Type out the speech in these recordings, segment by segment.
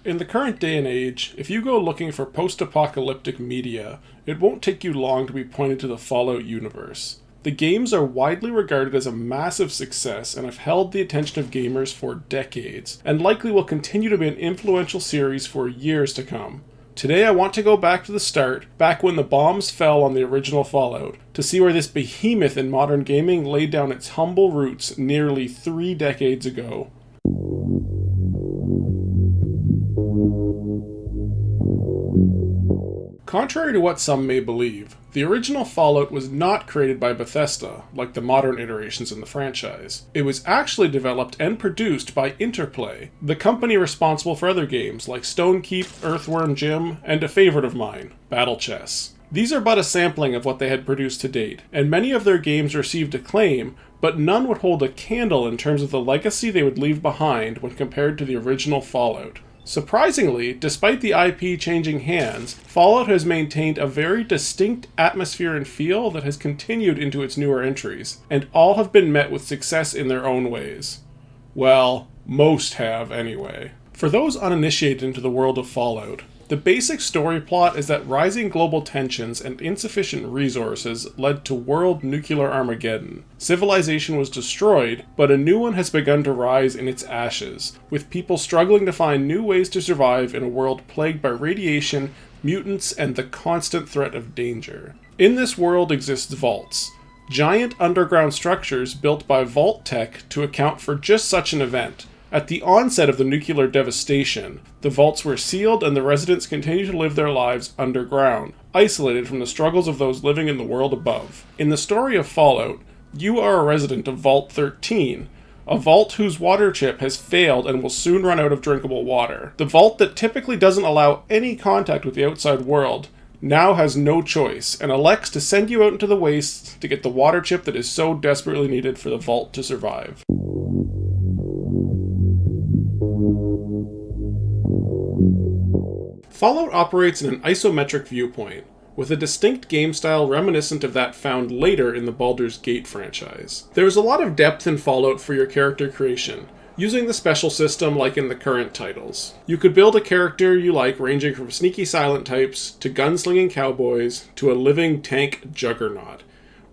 In the current day and age, if you go looking for post-apocalyptic media, it won't take you long to be pointed to the Fallout universe. The games are widely regarded as a massive success and have held the attention of gamers for decades, and likely will continue to be an influential series for years to come. Today I want to go back to the start, back when the bombs fell on the original Fallout, to see where this behemoth in modern gaming laid down its humble roots nearly 3 decades ago. Contrary to what some may believe, the original Fallout was not created by Bethesda, like the modern iterations in the franchise. It was actually developed and produced by Interplay, the company responsible for other games like Stonekeep, Earthworm Jim, and a favorite of mine, Battle Chess. These are but a sampling of what they had produced to date, and many of their games received acclaim, but none would hold a candle in terms of the legacy they would leave behind when compared to the original Fallout. Surprisingly, despite the IP changing hands, Fallout has maintained a very distinct atmosphere and feel that has continued into its newer entries, and all have been met with success in their own ways. Well, most have anyway. For those uninitiated into the world of Fallout, the basic story plot is that rising global tensions and insufficient resources led to world nuclear Armageddon. Civilization was destroyed, but a new one has begun to rise in its ashes, with people struggling to find new ways to survive in a world plagued by radiation, mutants, and the constant threat of danger. In this world exists vaults, giant underground structures built by Vault Tech to account for just such an event. At the onset of the nuclear devastation, the vaults were sealed and the residents continue to live their lives underground, isolated from the struggles of those living in the world above. In the story of Fallout, you are a resident of Vault 13, a vault whose water chip has failed and will soon run out of drinkable water. The vault that typically doesn't allow any contact with the outside world now has no choice, and elects to send you out into the wastes to get the water chip that is so desperately needed for the vault to survive. Fallout operates in an isometric viewpoint, with a distinct game style reminiscent of that found later in the Baldur's Gate franchise. There is a lot of depth in Fallout for your character creation, using the special system like in the current titles. You could build a character you like ranging from sneaky silent types, to gunslinging cowboys, to a living tank juggernaut,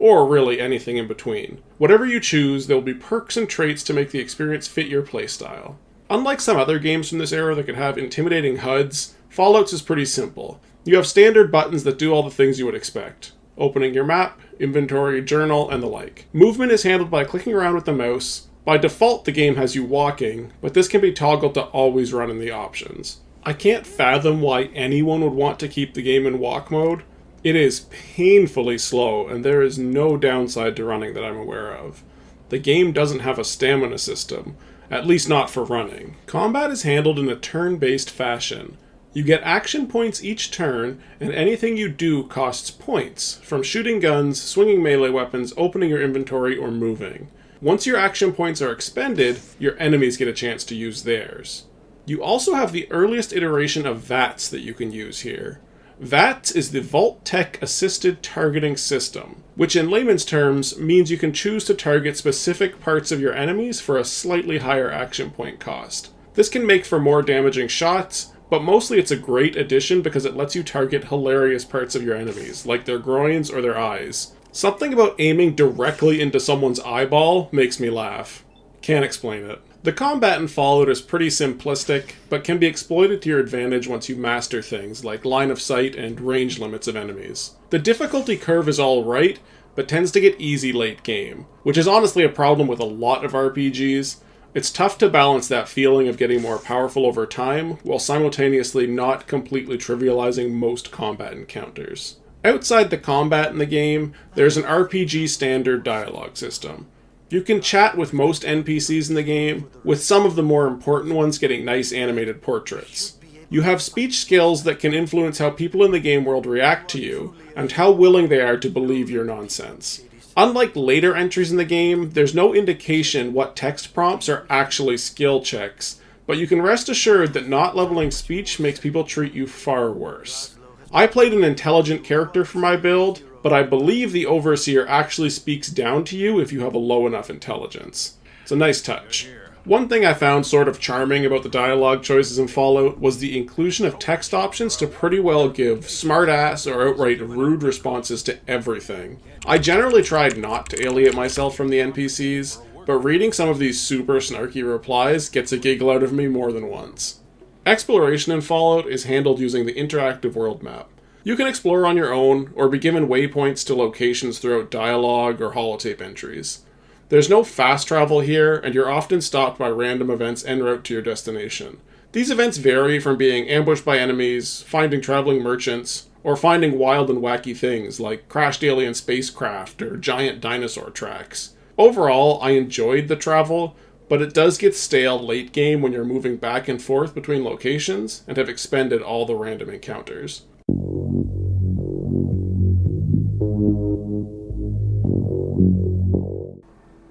or really anything in between. Whatever you choose, there will be perks and traits to make the experience fit your playstyle. Unlike some other games from this era that could have intimidating HUDs, Fallout's is pretty simple. You have standard buttons that do all the things you would expect. Opening your map, inventory, journal, and the like. Movement is handled by clicking around with the mouse. By default, the game has you walking, but this can be toggled to always run in the options. I can't fathom why anyone would want to keep the game in walk mode. It is painfully slow, and there is no downside to running that I'm aware of. The game doesn't have a stamina system, at least not for running. Combat is handled in a turn-based fashion. You get action points each turn, and anything you do costs points, from shooting guns, swinging melee weapons, opening your inventory, or moving. Once your action points are expended, your enemies get a chance to use theirs. You also have the earliest iteration of VATS that you can use here. VATS is the Vault Tech Assisted Targeting System, which in layman's terms means you can choose to target specific parts of your enemies for a slightly higher action point cost. This can make for more damaging shots, but mostly it's a great addition because it lets you target hilarious parts of your enemies, like their groins or their eyes. Something about aiming directly into someone's eyeball makes me laugh. Can't explain it. The combat in Fallout is pretty simplistic, but can be exploited to your advantage once you master things like line of sight and range limits of enemies. The difficulty curve is alright, but tends to get easy late game, which is honestly a problem with a lot of RPGs. It's tough to balance that feeling of getting more powerful over time, while simultaneously not completely trivializing most combat encounters. Outside the combat in the game, there's an RPG standard dialogue system. You can chat with most NPCs in the game, with some of the more important ones getting nice animated portraits. You have speech skills that can influence how people in the game world react to you, and how willing they are to believe your nonsense. Unlike later entries in the game, there's no indication what text prompts are actually skill checks, but you can rest assured that not leveling speech makes people treat you far worse. I played an intelligent character for my build, but I believe the Overseer actually speaks down to you if you have a low enough intelligence. It's a nice touch. One thing I found sort of charming about the dialogue choices in Fallout was the inclusion of text options to pretty well give smartass or outright rude responses to everything. I generally tried not to alienate myself from the NPCs, but reading some of these super snarky replies gets a giggle out of me more than once. Exploration in Fallout is handled using the interactive world map. You can explore on your own, or be given waypoints to locations throughout dialogue or holotape entries. There's no fast travel here, and you're often stopped by random events en route to your destination. These events vary from being ambushed by enemies, finding traveling merchants, or finding wild and wacky things like crashed alien spacecraft or giant dinosaur tracks. Overall, I enjoyed the travel, but it does get stale late game when you're moving back and forth between locations and have expended all the random encounters.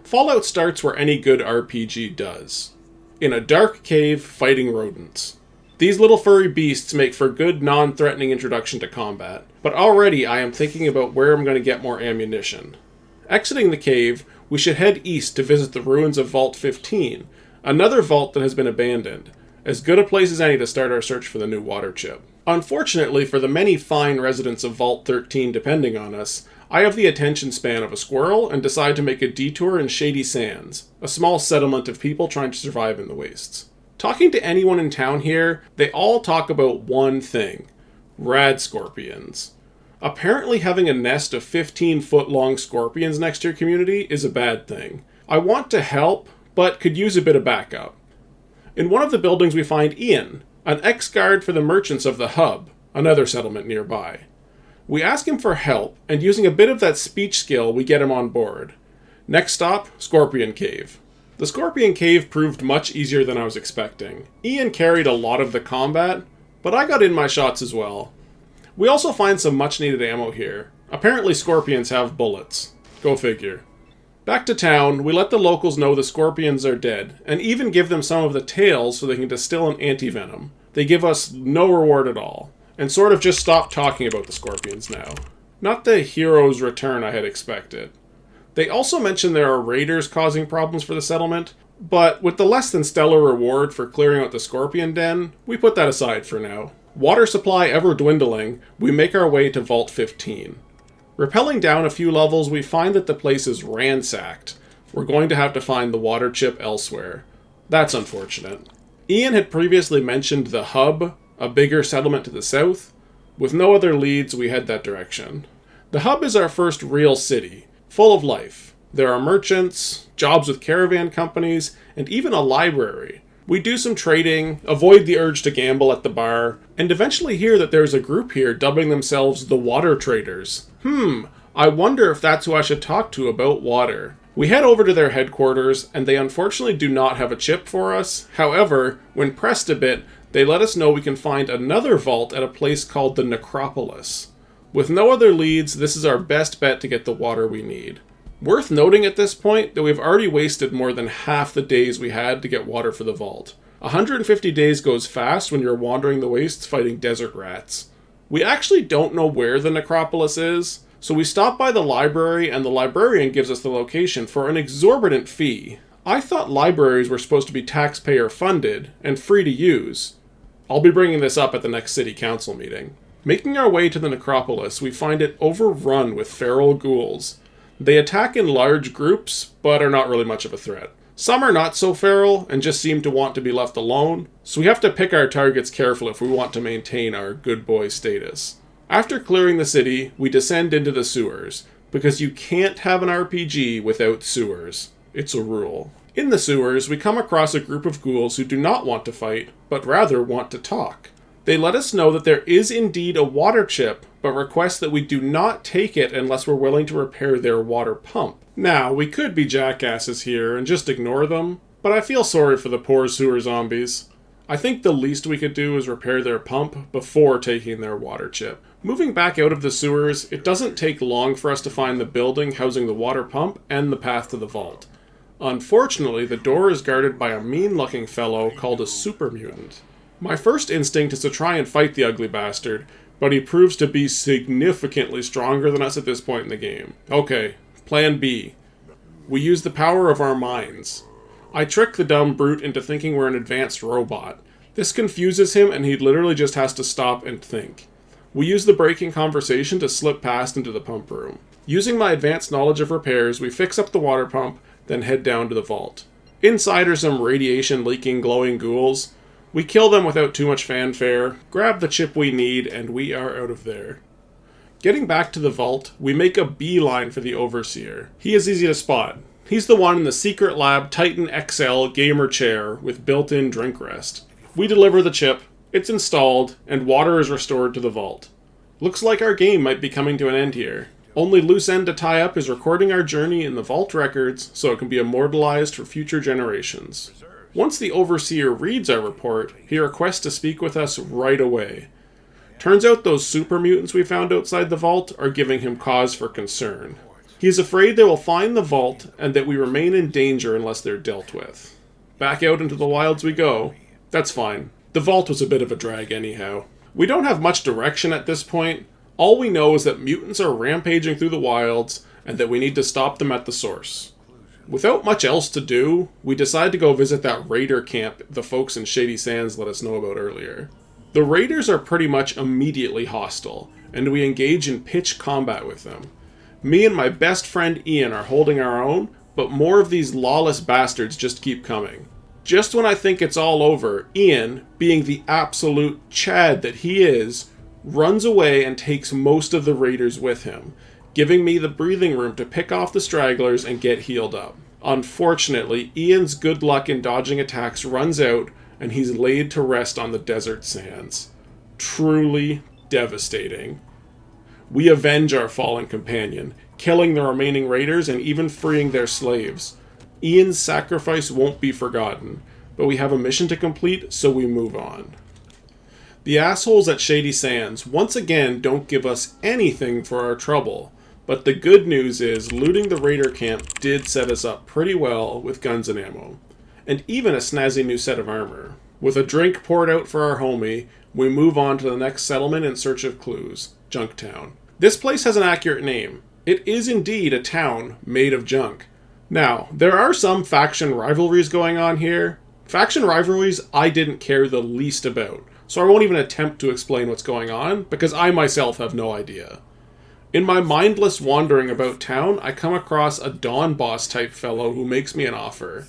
Fallout starts where any good RPG does. In a dark cave fighting rodents. These little furry beasts make for good non-threatening introduction to combat, but already I am thinking about where I'm going to get more ammunition. Exiting the cave, we should head east to visit the ruins of Vault 15, another vault that has been abandoned, as good a place as any to start our search for the new water chip. Unfortunately for the many fine residents of Vault 13 depending on us, I have the attention span of a squirrel and decide to make a detour in Shady Sands, a small settlement of people trying to survive in the wastes. Talking to anyone in town here, they all talk about one thing: rad scorpions. Apparently having a nest of 15-foot-long scorpions next to your community is a bad thing. I want to help, but could use a bit of backup. In one of the buildings we find Ian, an ex-guard for the merchants of the Hub, another settlement nearby. We ask him for help, and using a bit of that speech skill, we get him on board. Next stop, Scorpion Cave. The Scorpion Cave proved much easier than I was expecting. Ian carried a lot of the combat, but I got in my shots as well. We also find some much needed ammo here. Apparently scorpions have bullets. Go figure. Back to town, we let the locals know the scorpions are dead, and even give them some of the tails so they can distill an anti-venom. They give us no reward at all, and sort of just stop talking about the scorpions now. Not the hero's return I had expected. They also mention there are raiders causing problems for the settlement, but with the less than stellar reward for clearing out the scorpion den, we put that aside for now. Water supply ever dwindling, we make our way to Vault 15. Rappelling down a few levels, we find that the place is ransacked. We're going to have to find the water chip elsewhere. That's unfortunate. Ian had previously mentioned the Hub, a bigger settlement to the south. With no other leads, we head that direction. The Hub is our first real city, full of life. There are merchants, jobs with caravan companies, and even a library. We do some trading, avoid the urge to gamble at the bar, and eventually hear that there's a group here dubbing themselves the Water Traders. I wonder if that's who I should talk to about water. We head over to their headquarters, and they unfortunately do not have a chip for us. However, when pressed a bit, they let us know we can find another vault at a place called the Necropolis. With no other leads, this is our best bet to get the water we need. Worth noting at this point that we've already wasted more than half the days we had to get water for the vault. 150 days goes fast when you're wandering the wastes fighting desert rats. We actually don't know where the Necropolis is, so we stop by the library and the librarian gives us the location for an exorbitant fee. I thought libraries were supposed to be taxpayer funded and free to use. I'll be bringing this up at the next city council meeting. Making our way to the Necropolis, we find it overrun with feral ghouls. They attack in large groups, but are not really much of a threat. Some are not so feral and just seem to want to be left alone, so we have to pick our targets carefully if we want to maintain our good boy status. After clearing the city, we descend into the sewers, because you can't have an RPG without sewers. It's a rule. In the sewers, we come across a group of ghouls who do not want to fight, but rather want to talk. They let us know that there is indeed a water chip, but request that we do not take it unless we're willing to repair their water pump. Now, we could be jackasses here and just ignore them, but I feel sorry for the poor sewer zombies. I think the least we could do is repair their pump before taking their water chip. Moving back out of the sewers, it doesn't take long for us to find the building housing the water pump and the path to the vault. Unfortunately, the door is guarded by a mean-looking fellow called a super mutant. My first instinct is to try and fight the ugly bastard, but he proves to be significantly stronger than us at this point in the game. Okay, plan B. We use the power of our minds. I trick the dumb brute into thinking we're an advanced robot. This confuses him and he literally just has to stop and think. We use the breaking conversation to slip past into the pump room. Using my advanced knowledge of repairs, we fix up the water pump, then head down to the vault. Inside are some radiation-leaking glowing ghouls. We kill them without too much fanfare, grab the chip we need, and we are out of there. Getting back to the vault, we make a beeline for the Overseer. He is easy to spot. He's the one in the secret lab Titan XL gamer chair with built-in drink rest. We deliver the chip, it's installed, and water is restored to the vault. Looks like our game might be coming to an end here. Only loose end to tie up is recording our journey in the vault records so it can be immortalized for future generations. Once the Overseer reads our report, he requests to speak with us right away. Turns out those super mutants we found outside the vault are giving him cause for concern. He is afraid they will find the vault and that we remain in danger unless they're dealt with. Back out into the wilds we go. That's fine. The vault was a bit of a drag anyhow. We don't have much direction at this point. All we know is that mutants are rampaging through the wilds and that we need to stop them at the source. Without much else to do, we decide to go visit that raider camp the folks in Shady Sands let us know about earlier. The raiders are pretty much immediately hostile, and we engage in pitched combat with them. Me and my best friend Ian are holding our own, but more of these lawless bastards just keep coming. Just when I think it's all over, Ian, being the absolute Chad that he is, runs away and takes most of the raiders with him, giving me the breathing room to pick off the stragglers and get healed up. Unfortunately, Ian's good luck in dodging attacks runs out, and he's laid to rest on the desert sands. Truly devastating. We avenge our fallen companion, killing the remaining raiders and even freeing their slaves. Ian's sacrifice won't be forgotten, but we have a mission to complete, so we move on. The assholes at Shady Sands once again don't give us anything for our trouble, but the good news is looting the raider camp did set us up pretty well with guns and ammo, and even a snazzy new set of armor. With a drink poured out for our homie, we move on to the next settlement in search of clues, Junktown. This place has an accurate name. It is indeed a town made of junk. Now, there are some faction rivalries going on here. Faction rivalries I didn't care the least about, so I won't even attempt to explain what's going on, because I myself have no idea. In my mindless wandering about town, I come across a Dawn Boss type fellow who makes me an offer.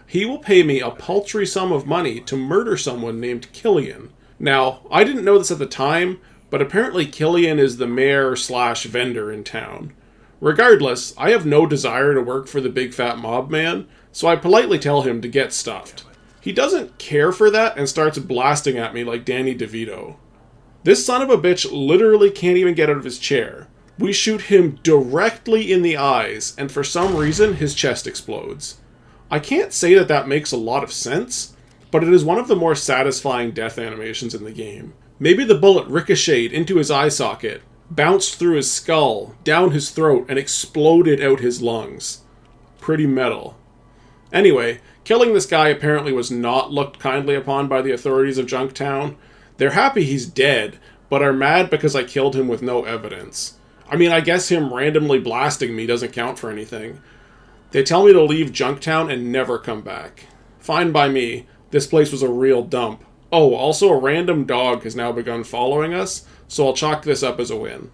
He will pay me a paltry sum of money to murder someone named Killian. Now, I didn't know this at the time, but apparently Killian is the mayor/vendor in town. Regardless, I have no desire to work for the big fat mob man, so I politely tell him to get stuffed. He doesn't care for that and starts blasting at me like Danny DeVito. This son of a bitch literally can't even get out of his chair. We shoot him directly in the eyes, and for some reason his chest explodes. I can't say that that makes a lot of sense, but it is one of the more satisfying death animations in the game. Maybe the bullet ricocheted into his eye socket, bounced through his skull, down his throat, and exploded out his lungs. Pretty metal. Anyway, killing this guy apparently was not looked kindly upon by the authorities of Junktown. They're happy he's dead, but are mad because I killed him with no evidence. I mean, I guess him randomly blasting me doesn't count for anything. They tell me to leave Junktown and never come back. Fine by me. This place was a real dump. Oh, also a random dog has now begun following us, so I'll chalk this up as a win.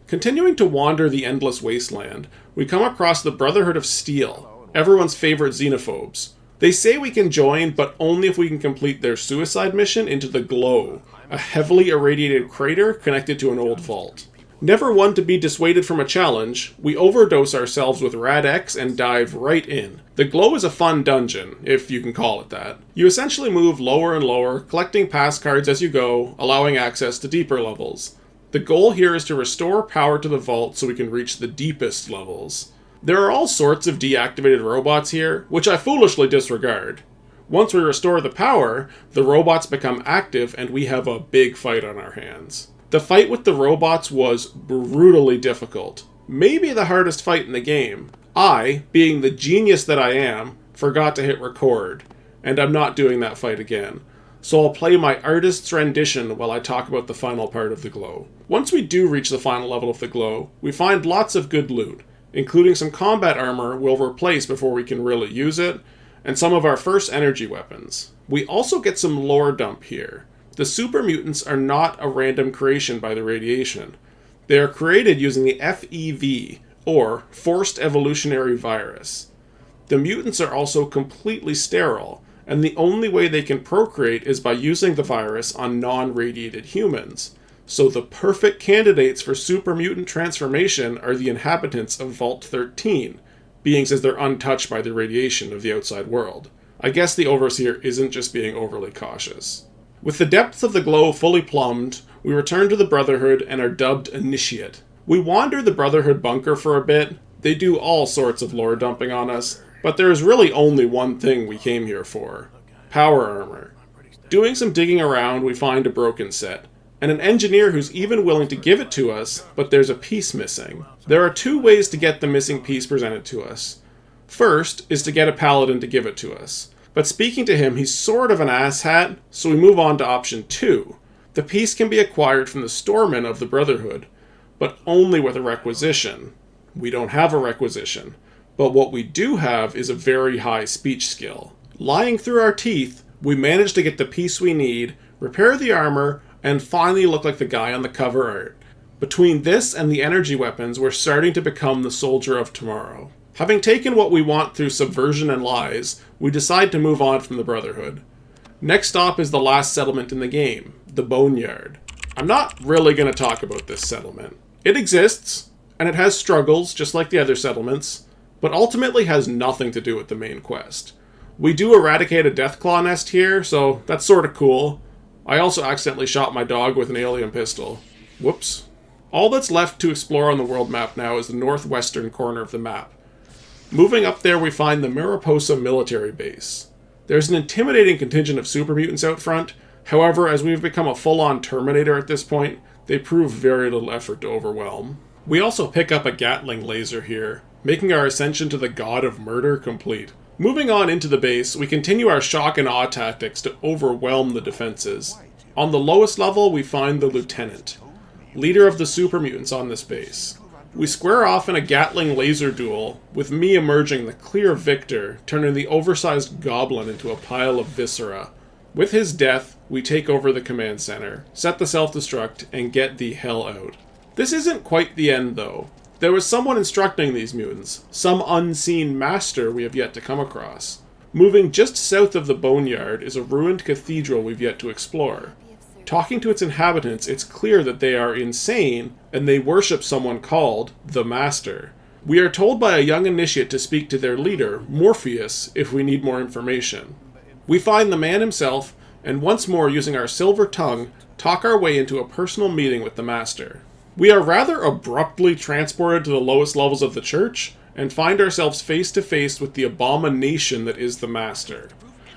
Continuing to wander the endless wasteland, we come across the Brotherhood of Steel, everyone's favorite xenophobes. They say we can join, but only if we can complete their suicide mission into the Glow, a heavily irradiated crater connected to an old vault. Never one to be dissuaded from a challenge, we overdose ourselves with Rad X and dive right in. The Glow is a fun dungeon, if you can call it that. You essentially move lower and lower, collecting pass cards as you go, allowing access to deeper levels. The goal here is to restore power to the vault so we can reach the deepest levels. There are all sorts of deactivated robots here, which I foolishly disregard. Once we restore the power, the robots become active and we have a big fight on our hands. The fight with the robots was brutally difficult. Maybe the hardest fight in the game. I, being the genius that I am, forgot to hit record, and I'm not doing that fight again. So I'll play my artist's rendition while I talk about the final part of the Glow. Once we do reach the final level of the Glow, we find lots of good loot, including some combat armor we'll replace before we can really use it, and some of our first energy weapons. We also get some lore dump here. The super mutants are not a random creation by the radiation. They are created using the FEV, or Forced Evolutionary Virus. The mutants are also completely sterile, and the only way they can procreate is by using the virus on non-radiated humans. So the perfect candidates for super mutant transformation are the inhabitants of Vault 13, being as they're untouched by the radiation of the outside world. I guess the Overseer isn't just being overly cautious. With the depths of the glow fully plumbed, we return to the Brotherhood and are dubbed Initiate. We wander the Brotherhood bunker for a bit. They do all sorts of lore dumping on us, but there is really only one thing we came here for: power armor. Doing some digging around, we find a broken set, and an engineer who's even willing to give it to us, but there's a piece missing. There are two ways to get the missing piece presented to us. First is to get a paladin to give it to us, but speaking to him, he's sort of an asshat, so we move on to option 2. The piece can be acquired from the storeman of the Brotherhood, but only with a requisition. We don't have a requisition, but what we do have is a very high speech skill. Lying through our teeth, we manage to get the piece we need, repair the armor, and finally look like the guy on the cover art. Between this and the energy weapons, we're starting to become the soldier of tomorrow. Having taken what we want through subversion and lies, we decide to move on from the Brotherhood. Next stop is the last settlement in the game, the Boneyard. I'm not really going to talk about this settlement. It exists, and it has struggles, just like the other settlements, but ultimately has nothing to do with the main quest. We do eradicate a Deathclaw nest here, so that's sort of cool. I also accidentally shot my dog with an alien pistol. Whoops. All that's left to explore on the world map now is the northwestern corner of the map. Moving up there, we find the Mariposa military base. There's an intimidating contingent of super mutants out front. However, as we've become a full-on Terminator at this point, they prove very little effort to overwhelm. We also pick up a Gatling laser here, making our ascension to the God of Murder complete. Moving on into the base, we continue our shock and awe tactics to overwhelm the defenses. On the lowest level, we find the Lieutenant, leader of the super mutants on this base. We square off in a Gatling laser duel, with me emerging the clear victor, turning the oversized goblin into a pile of viscera. With his death, we take over the command center, set the self-destruct, and get the hell out. This isn't quite the end, though. There was someone instructing these mutants, some unseen master we have yet to come across. Moving just south of the Boneyard is a ruined cathedral we've yet to explore. Talking to its inhabitants, it's clear that they are insane, and they worship someone called the Master. We are told by a young initiate to speak to their leader, Morpheus, if we need more information. We find the man himself, and once more using our silver tongue, talk our way into a personal meeting with the Master. We are rather abruptly transported to the lowest levels of the church, and find ourselves face to face with the abomination that is the Master.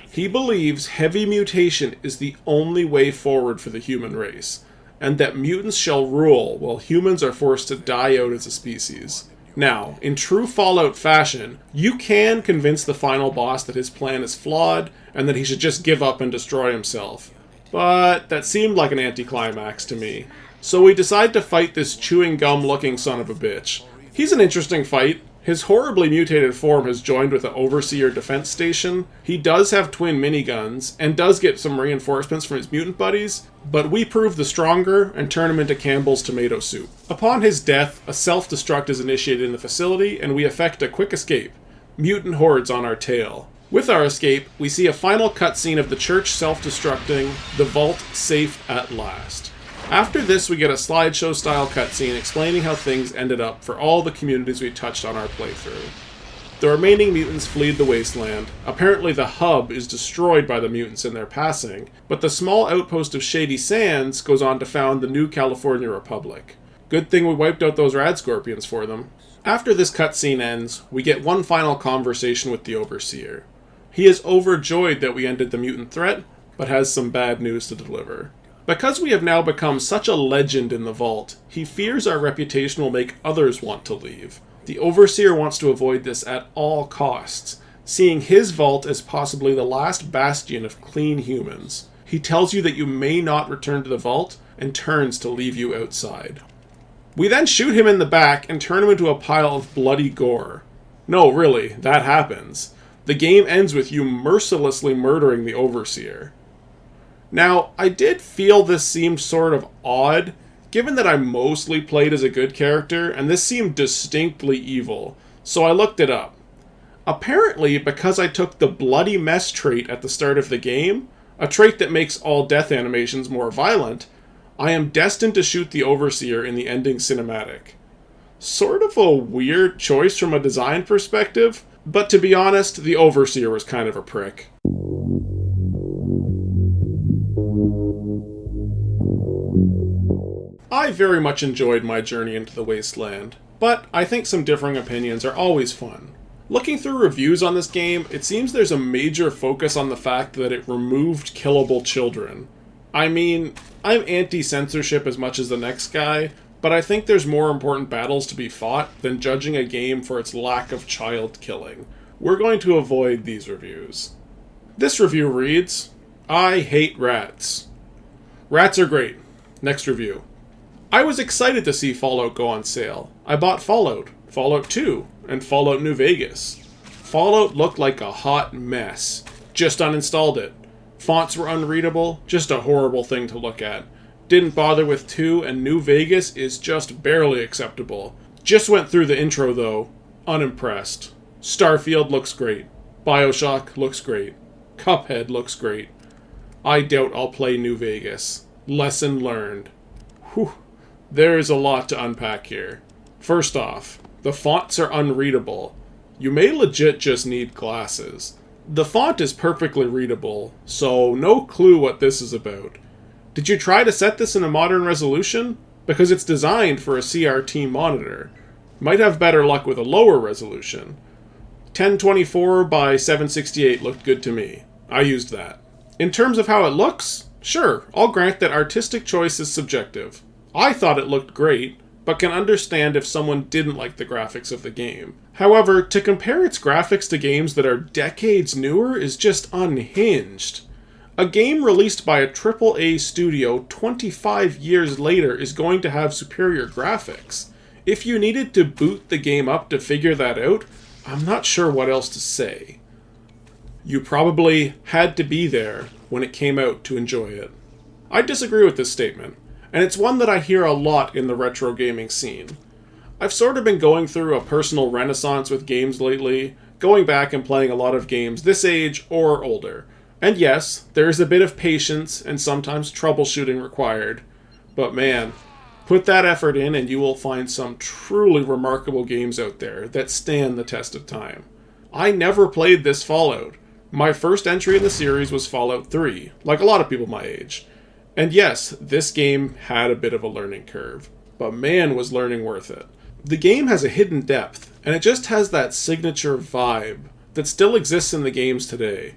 He believes heavy mutation is the only way forward for the human race, and that mutants shall rule while humans are forced to die out as a species. Now, in true Fallout fashion, you can convince the final boss that his plan is flawed, and that he should just give up and destroy himself. But that seemed like an anticlimax to me. So we decide to fight this chewing gum looking son of a bitch. He's an interesting fight. His horribly mutated form has joined with the Overseer defense station. He does have twin miniguns, and does get some reinforcements from his mutant buddies, but we prove the stronger and turn him into Campbell's tomato soup. Upon his death, a self-destruct is initiated in the facility, and we effect a quick escape. Mutant hordes on our tail. With our escape, we see a final cutscene of the church self-destructing, the vault safe at last. After this, we get a slideshow-style cutscene explaining how things ended up for all the communities we touched on our playthrough. The remaining mutants flee the wasteland. Apparently the hub is destroyed by the mutants in their passing, but the small outpost of Shady Sands goes on to found the New California Republic. Good thing we wiped out those rad scorpions for them. After this cutscene ends, we get one final conversation with the Overseer. He is overjoyed that we ended the mutant threat, but has some bad news to deliver. Because we have now become such a legend in the vault, he fears our reputation will make others want to leave. The Overseer wants to avoid this at all costs, seeing his vault as possibly the last bastion of clean humans. He tells you that you may not return to the vault, and turns to leave you outside. We then shoot him in the back and turn him into a pile of bloody gore. No, really, that happens. The game ends with you mercilessly murdering the Overseer. Now, I did feel this seemed sort of odd, given that I mostly played as a good character, and this seemed distinctly evil, so I looked it up. Apparently, because I took the Bloody Mess trait at the start of the game, a trait that makes all death animations more violent, I am destined to shoot the Overseer in the ending cinematic. Sort of a weird choice from a design perspective, but to be honest, the Overseer was kind of a prick. I very much enjoyed my journey into the wasteland, but I think some differing opinions are always fun. Looking through reviews on this game, it seems there's a major focus on the fact that it removed killable children. I mean, I'm anti-censorship as much as the next guy, but I think there's more important battles to be fought than judging a game for its lack of child killing. We're going to avoid these reviews. This review reads, I hate rats. Rats are great. Next review. I was excited to see Fallout go on sale. I bought Fallout, Fallout 2, and Fallout New Vegas. Fallout looked like a hot mess. Just uninstalled it. Fonts were unreadable, just a horrible thing to look at. Didn't bother with 2, and New Vegas is just barely acceptable. Just went through the intro though. Unimpressed. Starfield looks great. Bioshock looks great. Cuphead looks great. I doubt I'll play New Vegas. Lesson learned. Whew. There is a lot to unpack here. First off, the fonts are unreadable. You may legit just need glasses. The font is perfectly readable, so no clue what this is about. Did you try to set this in a modern resolution? Because it's designed for a CRT monitor. Might have better luck with a lower resolution. 1024 by 768 looked good to me. I used that. In terms of how it looks, sure, I'll grant that artistic choice is subjective. I thought it looked great, but can understand if someone didn't like the graphics of the game. However, to compare its graphics to games that are decades newer is just unhinged. A game released by a AAA studio 25 years later is going to have superior graphics. If you needed to boot the game up to figure that out, I'm not sure what else to say. You probably had to be there when it came out to enjoy it. I disagree with this statement, and it's one that I hear a lot in the retro gaming scene. I've sort of been going through a personal renaissance with games lately, going back and playing a lot of games this age or older. And yes, there is a bit of patience and sometimes troubleshooting required. But man, put that effort in and you will find some truly remarkable games out there that stand the test of time. I never played this Fallout. My first entry in the series was Fallout 3, like a lot of people my age. And yes, this game had a bit of a learning curve, but man was learning worth it. The game has a hidden depth, and it just has that signature vibe that still exists in the games today.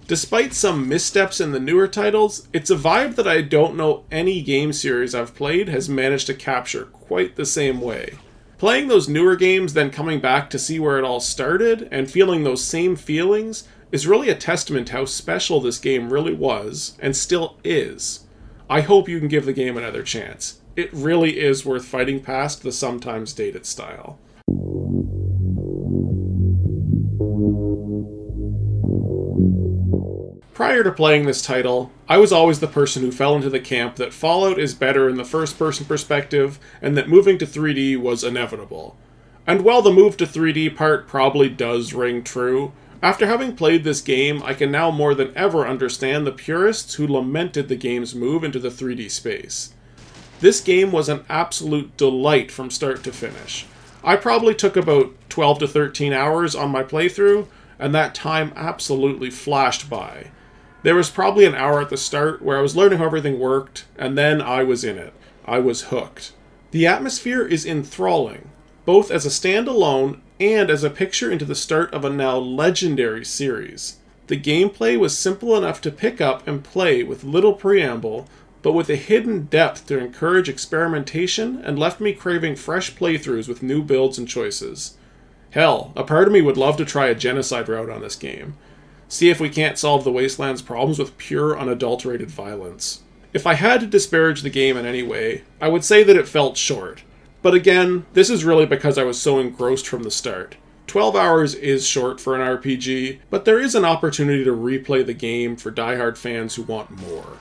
Despite some missteps in the newer titles, it's a vibe that I don't know any game series I've played has managed to capture quite the same way. Playing those newer games, then coming back to see where it all started, and feeling those same feelings, is really a testament to how special this game really was, and still is. I hope you can give the game another chance. It really is worth fighting past the sometimes dated style. Prior to playing this title, I was always the person who fell into the camp that Fallout is better in the first-person perspective, and that moving to 3D was inevitable. And while the move to 3D part probably does ring true, after having played this game, I can now more than ever understand the purists who lamented the game's move into the 3D space. This game was an absolute delight from start to finish. I probably took about 12 to 13 hours on my playthrough, and that time absolutely flashed by. There was probably an hour at the start where I was learning how everything worked, and then I was in it. I was hooked. The atmosphere is enthralling, both as a standalone and as a picture into the start of a now legendary series. The gameplay was simple enough to pick up and play with little preamble, but with a hidden depth to encourage experimentation and left me craving fresh playthroughs with new builds and choices. Hell, a part of me would love to try a genocide route on this game. See if we can't solve the Wasteland's problems with pure, unadulterated violence. If I had to disparage the game in any way, I would say that it felt short. But again, this is really because I was so engrossed from the start. 12 hours is short for an RPG, but there is an opportunity to replay the game for diehard fans who want more.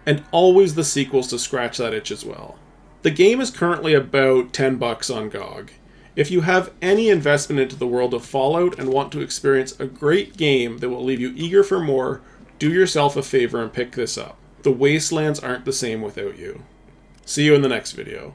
And always the sequels to scratch that itch as well. The game is currently about $10 on GOG. If you have any investment into the world of Fallout and want to experience a great game that will leave you eager for more, do yourself a favor and pick this up. The Wastelands aren't the same without you. See you in the next video.